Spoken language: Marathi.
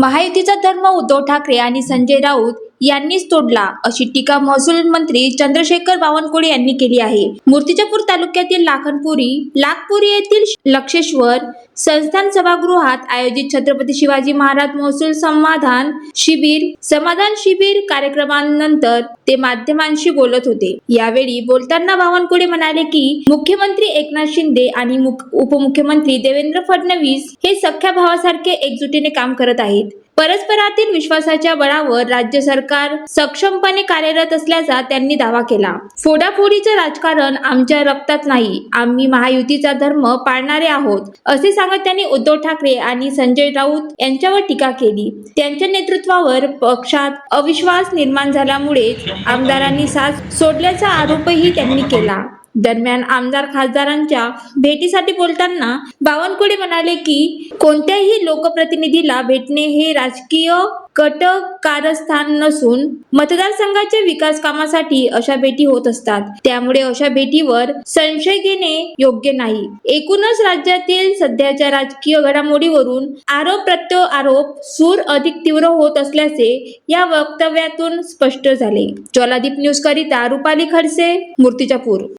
महायुतीचा धर्म उद्धव ठाकरे आणि संजय राऊत यांनीच तोडला, अशी टीका महसूल मंत्री चंद्रशेखर बावनकुळे यांनी केली आहे. मूर्तिजापूर तालुक्यातील लाखपुरी येथील लक्षेश्वर संस्थान सभागृहात आयोजित छत्रपती शिवाजी महाराज महसूल समाधान शिबिर कार्यक्रमानंतर ते माध्यमांशी बोलत होते. यावेळी बोलताना बावनकुळे म्हणाले की मुख्यमंत्री एकनाथ शिंदे आणि उपमुख्यमंत्री देवेंद्र फडणवीस हे सख्या भावासारखे एकजुटीने काम करत आहेत. परस्परातील विश्वासाच्या बळावर राज्य सरकार सक्षमपणे कार्यरत असल्याचा त्यांनी दावा केला. फोडाफोडीचं राजकारण आमच्या रक्तात नाही, आम्ही महायुतीचा धर्म पाळणारे आहोत, असे सांगत त्यांनी उद्धव ठाकरे आणि संजय राऊत यांच्यावर टीका केली. त्यांच्या नेतृत्वावर पक्षात अविश्वास निर्माण झाल्यामुळे आमदारांनी साथ सोडल्याचा आरोपही त्यांनी केला. दरम्यान आमदार खासदारांच्या भेटीसाठी बोलताना बावनकुळे म्हणाले की कोणत्याही लोकप्रतिनिधीला भेटणे हे राजकीय कटकारस्थान नसून मतदारसंघाच्या विकास कामासाठी अशा भेटी होत असतात. त्यामुळे अशा भेटीवर संशय घेणे योग्य नाही. एकूणच राज्यातील सध्याच्या राजकीय घडामोडीवरून आरोप प्रत्यारोप सूर अधिक तीव्र होत असल्याचे या वक्तव्यातून स्पष्ट झाले. ज्वालादीप न्यूज करिता रुपाली खडसे, मूर्तिजापूर.